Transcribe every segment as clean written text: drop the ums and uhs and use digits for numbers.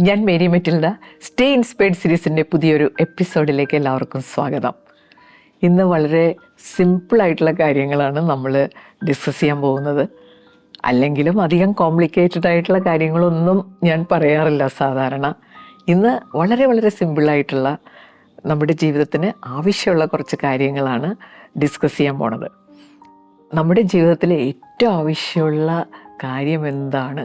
ഞാൻ Mary Metilda. Stay inspired സീരീസിൻ്റെ പുതിയൊരു എപ്പിസോഡിലേക്ക് എല്ലാവർക്കും സ്വാഗതം. ഇന്ന് വളരെ സിമ്പിളായിട്ടുള്ള കാര്യങ്ങളാണ് നമ്മൾ ഡിസ്കസ് ചെയ്യാൻ പോകുന്നത്. അല്ലെങ്കിലും അധികം കോംപ്ലിക്കേറ്റഡ് ആയിട്ടുള്ള കാര്യങ്ങളൊന്നും ഞാൻ പറയാറില്ല സാധാരണ. ഇന്ന് വളരെ വളരെ സിമ്പിളായിട്ടുള്ള നമ്മുടെ ജീവിതത്തിന് ആവശ്യമുള്ള കുറച്ച് കാര്യങ്ങളാണ് ഡിസ്കസ് ചെയ്യാൻ പോണത്. നമ്മുടെ ജീവിതത്തിലെ ഏറ്റവും ആവശ്യമുള്ള കാര്യം എന്താണ്?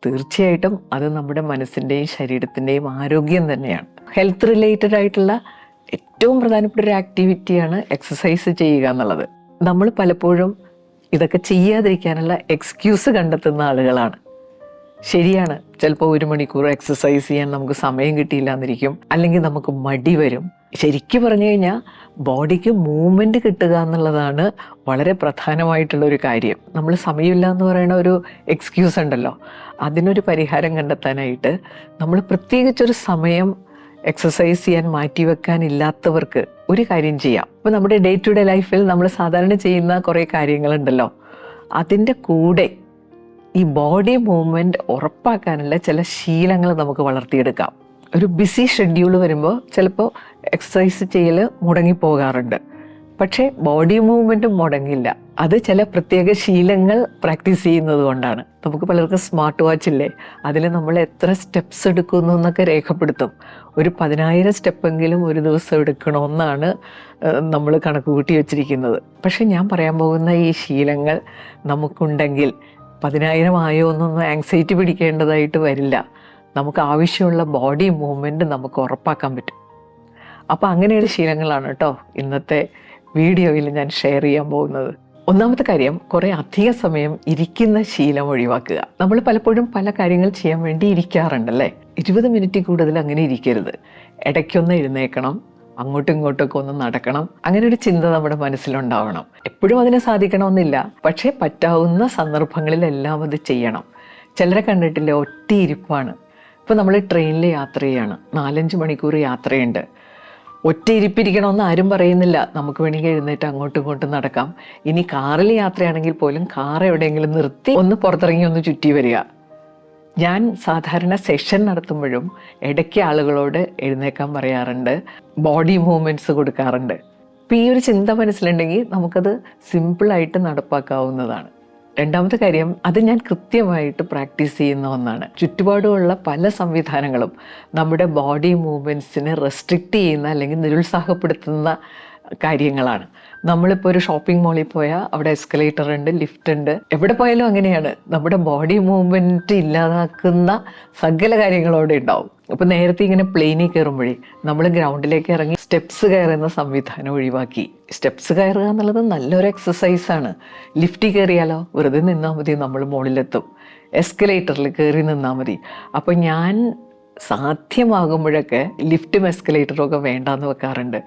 തീർച്ചയായിട്ടും അത് നമ്മുടെ മനസ്സിൻ്റെയും ശരീരത്തിൻ്റെയും ആരോഗ്യം തന്നെയാണ്. ഹെൽത്ത് റിലേറ്റഡ് ആയിട്ടുള്ള ഏറ്റവും പ്രധാനപ്പെട്ട ഒരു ആക്ടിവിറ്റിയാണ് എക്സസൈസ് ചെയ്യുക എന്നുള്ളത്. നമ്മൾ പലപ്പോഴും ഇതൊക്കെ ചെയ്യാതിരിക്കാനുള്ള എക്സ്ക്യൂസ് കണ്ടെത്തുന്ന ആളുകളാണ്. ശരിയാണ്, ചിലപ്പോൾ 1 മണിക്കൂർ എക്സസൈസ് ചെയ്യാൻ നമുക്ക് സമയം കിട്ടിയില്ല എന്നിരിക്കും, അല്ലെങ്കിൽ നമുക്ക് മടി വരും. ശരിക്കും പറഞ്ഞു കഴിഞ്ഞാൽ ബോഡിക്ക് മൂവ്മെൻറ്റ് കിട്ടുക എന്നുള്ളതാണ് വളരെ പ്രധാനമായിട്ടുള്ളൊരു കാര്യം. നമ്മൾ സമയമില്ല എന്ന് പറയുന്ന ഒരു എക്സ്ക്യൂസ് ഉണ്ടല്ലോ, അതിനൊരു പരിഹാരം കണ്ടെത്താനായിട്ട് നമ്മൾ പ്രത്യേകിച്ചൊരു സമയം എക്സസൈസ് ചെയ്യാൻ മാറ്റിവെക്കാനില്ലാത്തവർക്ക് ഒരു കാര്യം ചെയ്യാം. ഇപ്പോൾ നമ്മുടെ ഡേ ടു ഡേ ലൈഫിൽ നമ്മൾ സാധാരണ ചെയ്യുന്ന കുറേ കാര്യങ്ങളുണ്ടല്ലോ, അതിൻ്റെ കൂടെ ഈ ബോഡി മൂവ്മെൻറ്റ് ഉറപ്പാക്കാനുള്ള ചില ശീലങ്ങൾ നമുക്ക് വളർത്തിയെടുക്കാം. ഒരു ബിസി ഷെഡ്യൂൾ വരുമ്പോൾ ചിലപ്പോൾ എക്സസൈസ് ചെയ്യൽ മുടങ്ങിപ്പോകാറുണ്ട്, പക്ഷേ ബോഡി മൂവ്മെൻറ്റും മുടങ്ങില്ല. അത് ചില പ്രത്യേക ശീലങ്ങൾ പ്രാക്ടീസ് ചെയ്യുന്നത് കൊണ്ടാണ്. നമുക്ക് പലർക്കും സ്മാർട്ട് വാച്ച് ഇല്ലേ, അതിൽ നമ്മൾ എത്ര സ്റ്റെപ്സ് എടുക്കുന്നു എന്നൊക്കെ രേഖപ്പെടുത്തും. ഒരു 10,000 സ്റ്റെപ്പെങ്കിലും ഒരു ദിവസം എടുക്കണമെന്നാണ് നമ്മൾ കണക്ക് കൂട്ടി വെച്ചിരിക്കുന്നത്. പക്ഷേ ഞാൻ പറയാൻ പോകുന്ന ഈ ശീലങ്ങൾ നമുക്കുണ്ടെങ്കിൽ 10,000 ആയോ എന്നൊന്നും ആങ്സൈറ്റി പിടിക്കേണ്ടതായിട്ട് വരില്ല. നമുക്ക് ആവശ്യമുള്ള ബോഡി മൂവ്മെൻറ്റ് നമുക്ക് ഉറപ്പാക്കാൻ പറ്റും. അപ്പോൾ അങ്ങനെയുള്ള ശീലങ്ങളാണ് കേട്ടോ ഇന്നത്തെ വീഡിയോയിൽ ഞാൻ ഷെയർ ചെയ്യാൻ പോകുന്നത്. ഒന്നാമത്തെ കാര്യം, കുറേ അധിക സമയം ഇരിക്കുന്ന ശീലം ഒഴിവാക്കുക. നമ്മൾ പലപ്പോഴും പല കാര്യങ്ങൾ ചെയ്യാൻ വേണ്ടി ഇരിക്കാറുണ്ടല്ലേ. 20 മിനിറ്റ് കൂടുതൽ അങ്ങനെ ഇരിക്കരുത്. ഇടയ്ക്കൊന്ന് എഴുന്നേക്കണം, അങ്ങോട്ടും ഇങ്ങോട്ടൊക്കെ ഒന്ന് നടക്കണം. അങ്ങനെ ഒരു ചിന്ത നമ്മുടെ മനസ്സിലുണ്ടാവണം. എപ്പോഴും അതിനെ സാധിക്കണമെന്നില്ല, പക്ഷേ പറ്റാവുന്ന സന്ദർഭങ്ങളിലെല്ലാം അത് ചെയ്യണം. ചിലരെ കണ്ടിട്ടില്ലേ, ഒറ്റയിരിപ്പാണ്. ഇപ്പോൾ നമ്മൾ ട്രെയിനിൽ യാത്ര ചെയ്യാണ്, 4-5 മണിക്കൂർ യാത്രയുണ്ട്. ഒറ്റ ഇരിപ്പിരിക്കണമെന്ന് ആരും പറയുന്നില്ല. നമുക്ക് വേണമെങ്കിൽ എഴുന്നേറ്റ് അങ്ങോട്ടും ഇങ്ങോട്ടും നടക്കാം. ഇനി കാറിൽ യാത്രയാണെങ്കിൽ പോലും കാർ എവിടെയെങ്കിലും നിർത്തി ഒന്ന് പുറത്തിറങ്ങി ഒന്ന് ചുറ്റി വരിക. ഞാൻ സാധാരണ സെഷൻ നടത്തുമ്പോഴും ഇടയ്ക്ക് ആളുകളോട് എഴുന്നേക്കാൻ പറയാറുണ്ട്, ബോഡി മൂവ്മെൻറ്റ്സ് കൊടുക്കാറുണ്ട്. അപ്പോൾ ഈ ഒരു ചിന്ത മനസ്സിലുണ്ടെങ്കിൽ നമുക്കത് സിമ്പിളായിട്ട് നടപ്പാക്കാവുന്നതാണ്. രണ്ടാമത്തെ കാര്യം, അത് ഞാൻ കൃത്യമായിട്ട് പ്രാക്ടീസ് ചെയ്യുന്ന ഒന്നാണ്. ചുറ്റുപാടുമുള്ള പല സംവിധാനങ്ങളും നമ്മുടെ ബോഡി മൂവ്മെൻറ്റ്സിനെ റെസ്ട്രിക്റ്റ് ചെയ്യുന്ന അല്ലെങ്കിൽ നിരുത്സാഹപ്പെടുത്തുന്ന കാര്യങ്ങളാണ്. നമ്മളിപ്പോൾ ഒരു ഷോപ്പിംഗ് മാളിൽ പോയാൽ അവിടെ എസ്കലേറ്റർ ഉണ്ട്, ലിഫ്റ്റ് ഉണ്ട്. എവിടെ പോയാലും അങ്ങനെയാണ്. നമ്മുടെ ബോഡി മൂവ്മെൻറ്റ് ഇല്ലാതാക്കുന്ന സകല കാര്യങ്ങളും അവിടെ ഉണ്ടാവും. അപ്പോൾ നേരത്തെ ഇങ്ങനെ പ്ലെയിനിൽ കയറുമ്പോഴേ നമ്മൾ ഗ്രൗണ്ടിലേക്ക് ഇറങ്ങി സ്റ്റെപ്സ് കയറുന്ന സംവിധാനം ഒഴിവാക്കി. സ്റ്റെപ്സ് കയറുക എന്നുള്ളത് നല്ലൊരു എക്സസൈസാണ്. ലിഫ്റ്റിൽ കയറിയാലോ, വെറുതെ നിന്നാൽ മതി, നമ്മൾ മുകളിലെത്തും. എസ്കലേറ്ററിൽ കയറി നിന്നാൽ മതി. അപ്പോൾ ഞാൻ സാധ്യമാകുമ്പോഴൊക്കെ ലിഫ്റ്റും എസ്കലേറ്ററും ഒക്കെ വേണ്ടാന്ന് വെക്കാറുണ്ട്.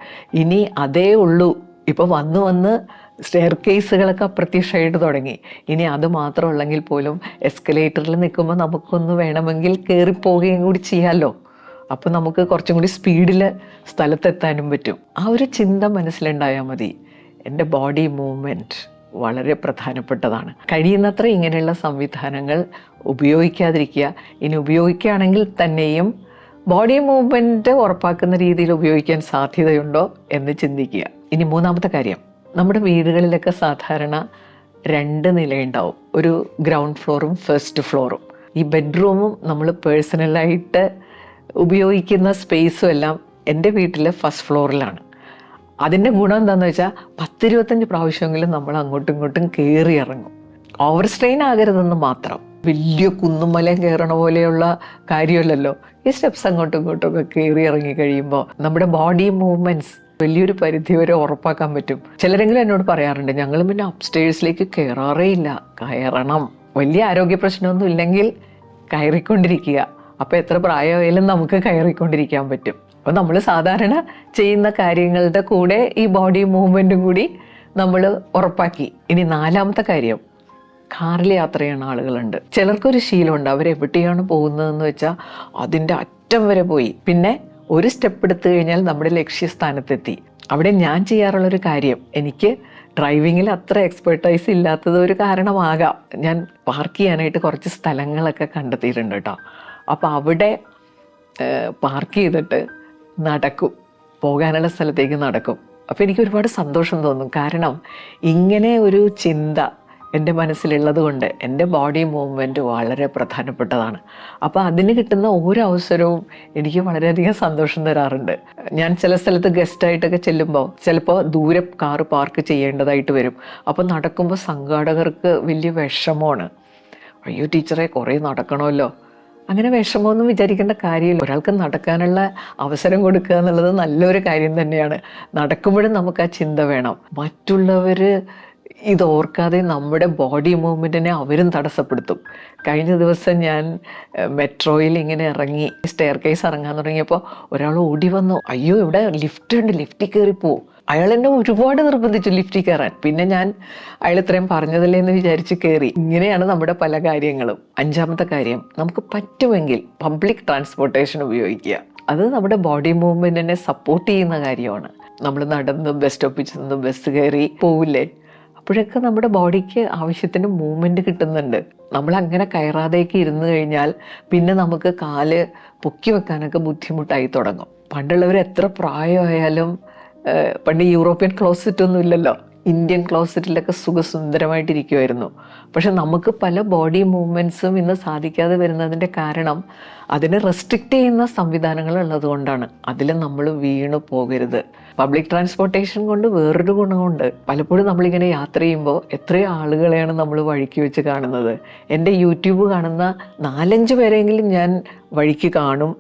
ഇനി അതേ ഉള്ളൂ. ഇപ്പോൾ വന്ന് സ്റ്റെയർ കേസുകളൊക്കെ അപ്രത്യക്ഷമായിട്ട് തുടങ്ങി. ഇനി അത് മാത്രമുള്ളെങ്കിൽ പോലും എസ്കലേറ്ററിൽ നിൽക്കുമ്പോൾ നമുക്കൊന്ന് വേണമെങ്കിൽ കയറിപ്പോവുകയും കൂടി ചെയ്യാമല്ലോ. അപ്പോൾ നമുക്ക് കുറച്ചും കൂടി സ്പീഡിൽ സ്ഥലത്തെത്താനും പറ്റും. ആ ഒരു ചിന്ത മനസ്സിലുണ്ടായാൽ മതി. എൻ്റെ ബോഡി മൂവ്മെൻറ്റ് വളരെ പ്രധാനപ്പെട്ടതാണ്. കഴിയുന്നത്ര ഇങ്ങനെയുള്ള സംവിധാനങ്ങൾ ഉപയോഗിക്കാതിരിക്കുക. ഇനി ഉപയോഗിക്കുകയാണെങ്കിൽ തന്നെയും ബോഡി മൂവ്മെൻറ്റ് ഉറപ്പാക്കുന്ന രീതിയിൽ ഉപയോഗിക്കാൻ സാധ്യതയുണ്ടോ എന്ന് ചിന്തിക്കുക. ഇനി മൂന്നാമത്തെ കാര്യം, നമ്മുടെ വീടുകളിലൊക്കെ സാധാരണ 2 നിലയുണ്ടാവും. ഒരു ഗ്രൗണ്ട് ഫ്ലോറും ഫസ്റ്റ് ഫ്ലോറും. ഈ ബെഡ്റൂമും നമ്മൾ പേഴ്സണലായിട്ട് ഉപയോഗിക്കുന്ന സ്പേസും എല്ലാം എൻ്റെ വീട്ടിൽ ഫസ്റ്റ് ഫ്ലോറിലാണ്. അതിൻ്റെ ഗുണം എന്താണെന്ന് വെച്ചാൽ 10-25 പ്രാവശ്യമെങ്കിലും നമ്മൾ അങ്ങോട്ടും ഇങ്ങോട്ടും കയറി ഇറങ്ങും. ഓവർ സ്ട്രെയിൻ ആകരുതെന്ന് മാത്രം. വലിയ കുന്നും മലയും കയറണ പോലെയുള്ള കാര്യമല്ലല്ലോ. ഈ സ്റ്റെപ്സ് അങ്ങോട്ടും ഇങ്ങോട്ടും ഒക്കെ കയറി ഇറങ്ങി കഴിയുമ്പോൾ നമ്മുടെ ബോഡി മൂവ്മെൻറ്റ്സ് വലിയൊരു പരിധി വരെ ഉറപ്പാക്കാൻ പറ്റും. ചിലരെങ്കിലും എന്നോട് പറയാറുണ്ട്, ഞങ്ങൾ പിന്നെ അപ്സ്റ്റേഴ്സിലേക്ക് കയറാറേ ഇല്ല. കയറണം. വലിയ ആരോഗ്യ പ്രശ്നമൊന്നും ഇല്ലെങ്കിൽ കയറിക്കൊണ്ടിരിക്കുക. അപ്പോൾ എത്ര പ്രായമായാലും നമുക്ക് കയറിക്കൊണ്ടിരിക്കാൻ പറ്റും. അപ്പോൾ നമ്മൾ സാധാരണ ചെയ്യുന്ന കാര്യങ്ങളുടെ കൂടെ ഈ ബോഡി മൂവ്മെൻറ്റും കൂടി നമ്മൾ ഉറപ്പാക്കി. ഇനി നാലാമത്തെ കാര്യം, കാറിൽ യാത്ര ചെയ്യുന്ന ആളുകളുണ്ട്. ചിലർക്കൊരു ശീലമുണ്ട്, അവരെവിടെയാണ് പോകുന്നതെന്ന് വെച്ചാൽ അതിൻ്റെ അറ്റം വരെ പോയി, പിന്നെ ഒരു സ്റ്റെപ്പ് എടുത്തു കഴിഞ്ഞാൽ നമ്മുടെ ലക്ഷ്യസ്ഥാനത്തെത്തി. അവിടെ ഞാൻ ചെയ്യാറുള്ളൊരു കാര്യം, എനിക്ക് ഡ്രൈവിങ്ങിൽ അത്ര എക്സ്പെർട്ടൈസ് ഇല്ലാത്തത് ഒരു കാരണമാകാം. ഞാൻ പാർക്ക് ചെയ്യാനായിട്ട് കുറച്ച് സ്ഥലങ്ങളൊക്കെ കണ്ടെത്തിയിട്ടുണ്ട് കേട്ടോ. അപ്പോൾ അവിടെ പാർക്ക് ചെയ്തിട്ട് നടക്കും, പോകാനുള്ള സ്ഥലത്തേക്ക് നടക്കും. അപ്പോൾ എനിക്ക് ഒരുപാട് സന്തോഷം തോന്നും. കാരണം ഇങ്ങനെ ഒരു ചിന്ത എൻ്റെ മനസ്സിലുള്ളത് കൊണ്ട് എൻ്റെ ബോഡി മൂവ്മെൻറ്റ് വളരെ പ്രധാനപ്പെട്ടതാണ്. അപ്പോൾ അതിന് കിട്ടുന്ന ഓരോ അവസരവും എനിക്ക് വളരെയധികം സന്തോഷം തരാറുണ്ട്. ഞാൻ ചില സ്ഥലത്ത് ഗസ്റ്റായിട്ടൊക്കെ ചെല്ലുമ്പോൾ ചിലപ്പോൾ ദൂരെ കാറ് പാർക്ക് ചെയ്യേണ്ടതായിട്ട് വരും. അപ്പോൾ നടക്കുമ്പോൾ സംഘാടകർക്ക് വലിയ വിഷമമാണ്. അയ്യോ ടീച്ചറെ കുറേ നടക്കണമല്ലോ. അങ്ങനെ വിഷമമൊന്നും വിചാരിക്കേണ്ട കാര്യമില്ല. ഒരാൾക്ക് നടക്കാനുള്ള അവസരം കൊടുക്കുക എന്നുള്ളത് നല്ലൊരു കാര്യം തന്നെയാണ്. നടക്കുമ്പോഴും നമുക്ക് ആ ചിന്ത വേണം. മറ്റുള്ളവർ ഇത് ഓർക്കാതെ നമ്മുടെ ബോഡി മൂവ്മെൻറ്റിനെ അവരും തടസ്സപ്പെടുത്തും. കഴിഞ്ഞ ദിവസം ഞാൻ മെട്രോയിൽ ഇങ്ങനെ ഇറങ്ങി സ്റ്റെയർ കേസ് ഇറങ്ങാൻ തുടങ്ങിയപ്പോൾ ഒരാൾ ഓടി വന്നു, അയ്യോ ഇവിടെ ലിഫ്റ്റ് ഉണ്ട്, ലിഫ്റ്റിൽ കയറിപ്പോവും. അയാൾ എന്നെ ഒരുപാട് നിർബന്ധിച്ചു ലിഫ്റ്റിൽ കയറാൻ. പിന്നെ ഞാൻ അയാൾ ഇത്രയും പറഞ്ഞതല്ലേ എന്ന് വിചാരിച്ച് കയറി. ഇങ്ങനെയാണ് നമ്മുടെ പല കാര്യങ്ങളും. 5ാമത്തെ കാര്യം, നമുക്ക് പറ്റുമെങ്കിൽ പബ്ലിക് ട്രാൻസ്പോർട്ടേഷൻ ഉപയോഗിക്കുക. അത് നമ്മുടെ ബോഡി മൂവ്മെൻറ്റിനെ സപ്പോർട്ട് ചെയ്യുന്ന കാര്യമാണ്. നമ്മൾ നടന്ന് ബസ് സ്റ്റോപ്പിൽ ചെന്ന് ബസ് കയറി പോവില്ലേ, അപ്പോഴൊക്കെ നമ്മുടെ ബോഡിക്ക് ആവശ്യത്തിന് മൂവ്മെൻറ്റ് കിട്ടുന്നുണ്ട്. നമ്മളങ്ങനെ കയറാതേക്ക് ഇരുന്ന് കഴിഞ്ഞാൽ പിന്നെ നമുക്ക് കാല് പൊക്കി വെക്കാനൊക്കെ ബുദ്ധിമുട്ടായി തുടങ്ങും. പണ്ടുള്ളവർ എത്ര പ്രായമായാലും, പണ്ട് യൂറോപ്യൻ ക്ലോസറ്റ് ഒന്നും ഇല്ലല്ലോ, ഇന്ത്യൻ ക്ലോസറ്റിലൊക്കെ സുഖസുന്ദരമായിട്ടിരിക്കുമായിരുന്നു. പക്ഷെ നമുക്ക് പല ബോഡി മൂവ്മെൻറ്റ്സും ഇന്ന് സാധിക്കാതെ വരുന്നതിൻ്റെ കാരണം അതിനെ റെസ്ട്രിക്റ്റ് ചെയ്യുന്ന സംവിധാനങ്ങൾ ഉള്ളത് കൊണ്ടാണ്. അതിൽ നമ്മൾ വീണു പോകരുത്. പബ്ലിക് ട്രാൻസ്പോർട്ടേഷൻ കൊണ്ട് വേറൊരു ഗുണമുണ്ട്. പലപ്പോഴും നമ്മളിങ്ങനെ യാത്ര ചെയ്യുമ്പോൾ എത്രയോ ആളുകളെയാണ് നമ്മൾ വഴിക്ക് വെച്ച് കാണുന്നത്. എൻ്റെ യൂട്യൂബ് കാണുന്ന 4-5 പേരെങ്കിലും ഞാൻ വഴിക്ക് കാണും.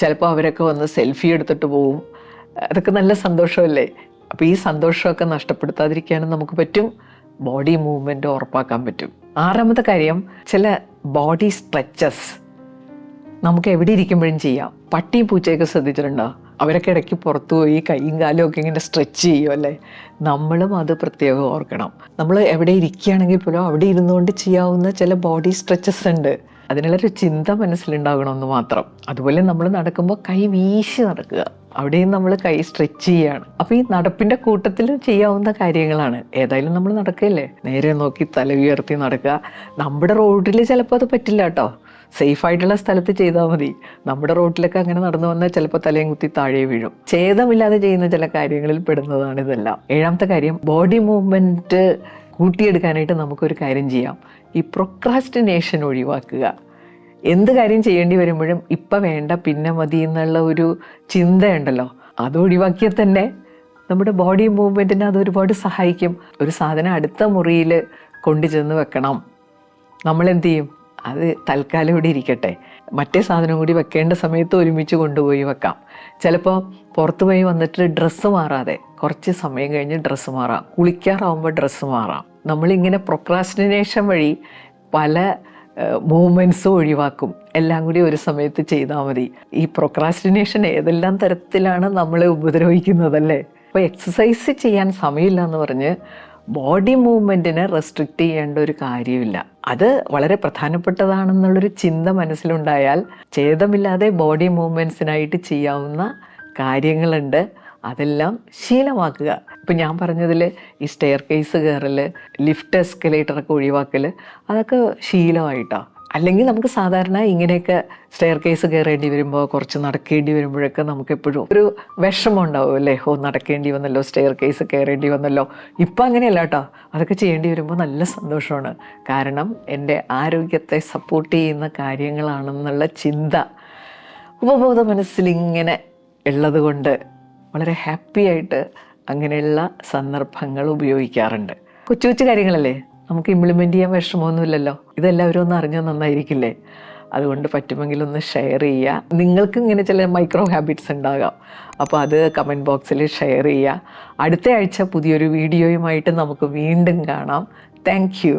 ചിലപ്പോൾ അവരൊക്കെ വന്ന് സെൽഫി എടുത്തിട്ട് പോവും. അതൊക്കെ നല്ല സന്തോഷമല്ലേ? അപ്പോൾ ഈ സന്തോഷമൊക്കെ നഷ്ടപ്പെടുത്താതിരിക്കാനും നമുക്ക് പറ്റും, ബോഡി മൂവ്മെൻറ്റ് ഉറപ്പാക്കാൻ പറ്റും. 6ാമത്തെ കാര്യം, ചില ബോഡി സ്ട്രെച്ചസ് നമുക്ക് എവിടെ ഇരിക്കുമ്പോഴും ചെയ്യാം. പട്ടിയും പൂച്ചയൊക്കെ ശ്രദ്ധിച്ചിട്ടുണ്ടോ? അവരൊക്കെ ഇടയ്ക്ക് പുറത്തു പോയി കൈയും കാലും ഒക്കെ ഇങ്ങനെ സ്ട്രെച്ച് ചെയ്യും അല്ലേ? നമ്മളും അത് പ്രത്യേകം ഓർക്കണം. നമ്മൾ എവിടെ ഇരിക്കുകയാണെങ്കിൽ പോലും അവിടെ ഇരുന്നുകൊണ്ട് ചെയ്യാവുന്ന ചില ബോഡി സ്ട്രെച്ചസ് ഉണ്ട്. അതിനുള്ളൊരു ചിന്ത മനസ്സിലുണ്ടാകണമെന്ന് മാത്രം. അതുപോലെ നമ്മൾ നടക്കുമ്പോൾ കൈ വീശി നടക്കുക, അവിടെയും നമ്മൾ കൈ സ്ട്രെച്ച് ചെയ്യുകയാണ്. അപ്പോൾ ഈ നടപ്പിൻ്റെ കൂട്ടത്തിൽ ചെയ്യാവുന്ന കാര്യങ്ങളാണ്. ഏതായാലും നമ്മൾ നടക്കുകയല്ലേ, നേരെ നോക്കി തല ഉയർത്തി നടക്കുക. നമ്മുടെ റോഡിൽ ചിലപ്പോൾ അത് പറ്റില്ല കേട്ടോ, സേഫായിട്ടുള്ള സ്ഥലത്ത് ചെയ്താൽ മതി. നമ്മുടെ റോഡിലൊക്കെ അങ്ങനെ നടന്നു വന്നാൽ ചിലപ്പോൾ തലയും കുത്തി താഴെ വീഴും. ഛേദമില്ലാതെ ചെയ്യുന്ന ചില കാര്യങ്ങളിൽ പെടുന്നതാണ് ഇതെല്ലാം. 7ാമത്തെ കാര്യം, ബോഡി മൂവ്മെൻറ്റ് കൂട്ടിയെടുക്കാനായിട്ട് നമുക്കൊരു കാര്യം ചെയ്യാം. ഈ പ്രൊക്രാസ്റ്റിനേഷൻ ഒഴിവാക്കുക. എന്ത് കാര്യം ചെയ്യേണ്ടി വരുമ്പോഴും ഇപ്പം വേണ്ട പിന്നെ മതി എന്നുള്ള ഒരു ചിന്തയുണ്ടല്ലോ, അത് ഒഴിവാക്കിയാൽ തന്നെ നമ്മുടെ ബോഡി മൂവ്മെൻറ്റിനെ അത് ഒരുപാട് സഹായിക്കും. ഒരു സാധനം അടുത്ത മുറിയിൽ കൊണ്ടുചെന്ന് വെക്കണം, നമ്മളെന്ത് ചെയ്യും, അത് തൽക്കാലം ഇവിടെ ഇരിക്കട്ടെ, മറ്റേ സാധനം കൂടി വെക്കേണ്ട സമയത്ത് ഒരുമിച്ച് കൊണ്ടുപോയി വെക്കാം. ചിലപ്പോൾ പുറത്ത് പോയി വന്നിട്ട് ഡ്രസ്സ് മാറാതെ കുറച്ച് സമയം കഴിഞ്ഞ് ഡ്രസ്സ് മാറാം, കുളിക്കാറാവുമ്പോൾ ഡ്രസ്സ് മാറാം. നമ്മളിങ്ങനെ പ്രൊക്രാസ്റ്റിനേഷൻ വഴി പല മൂവ്മെൻറ്റ്സും ഒഴിവാക്കും. എല്ലാം കൂടി ഒരു സമയത്ത് ചെയ്താൽ മതി. ഈ പ്രൊക്രാസ്റ്റിനേഷൻ ഏതെല്ലാം തരത്തിലാണ് നമ്മളെ ഉപദ്രവിക്കുന്നതല്ലേ? അപ്പോൾ എക്സസൈസ് ചെയ്യാൻ സമയമില്ല എന്ന് പറഞ്ഞ് ബോഡി മൂവ്മെൻറ്റിനെ റെസ്ട്രിക്റ്റ് ചെയ്യേണ്ട ഒരു കാര്യമില്ല. അത് വളരെ പ്രധാനപ്പെട്ടതാണെന്നുള്ളൊരു ചിന്ത മനസ്സിലുണ്ടായാൽ ഛേദമില്ലാതെ ബോഡി മൂവ്മെൻറ്റ്സിനായിട്ട് ചെയ്യാവുന്ന കാര്യങ്ങളുണ്ട്. അതെല്ലാം ശീലമാക്കുക. ഇപ്പം ഞാൻ പറഞ്ഞതിൽ ഈ സ്റ്റെയർ കേസ് കയറൽ, ലിഫ്റ്റ് എസ്കലേറ്ററൊക്കെ ഒഴിവാക്കൽ, അതൊക്കെ ശീലമായിട്ടാണ്. അല്ലെങ്കിൽ നമുക്ക് സാധാരണ ഇങ്ങനെയൊക്കെ സ്റ്റെയർ കേസ് കയറേണ്ടി വരുമ്പോൾ, കുറച്ച് നടക്കേണ്ടി വരുമ്പോഴൊക്കെ നമുക്കെപ്പോഴും ഒരു വിഷമം ഉണ്ടാവും അല്ലേ, നടക്കേണ്ടി വന്നല്ലോ, സ്റ്റെയർ കേസ് കയറേണ്ടി വന്നല്ലോ. ഇപ്പം അങ്ങനെയല്ല കേട്ടോ, അതൊക്കെ ചെയ്യേണ്ടി വരുമ്പോൾ നല്ല സന്തോഷമാണ്. കാരണം എൻ്റെ ആരോഗ്യത്തെ സപ്പോർട്ട് ചെയ്യുന്ന കാര്യങ്ങളാണെന്നുള്ള ചിന്ത ഉപബോധ മനസ്സിലിങ്ങനെ ഉള്ളത് കൊണ്ട് വളരെ ഹാപ്പി ആയിട്ട് അങ്ങനെയുള്ള സന്ദർഭങ്ങൾ ഉപയോഗിക്കാറുണ്ട്. കൊച്ചു കൊച്ചു കാര്യങ്ങളല്ലേ, നമുക്ക് ഇംപ്ലിമെൻ്റ് ചെയ്യാൻ വിഷമമൊന്നുമില്ലല്ലോ. ഇതെല്ലാവരും ഒന്ന് അറിഞ്ഞാൽ നന്നായിരിക്കില്ലേ? അതുകൊണ്ട് പറ്റുമെങ്കിൽ ഒന്ന് ഷെയർ ചെയ്യുക. നിങ്ങൾക്ക് ഇങ്ങനെ ചില മൈക്രോ ഹാബിറ്റ്സ് ഉണ്ടാകാം, അപ്പോൾ അത് കമൻറ്റ് ബോക്സിൽ ഷെയർ ചെയ്യുക. അടുത്ത ആഴ്ച പുതിയൊരു വീഡിയോയുമായിട്ട് നമുക്ക് വീണ്ടും കാണാം. Thank you.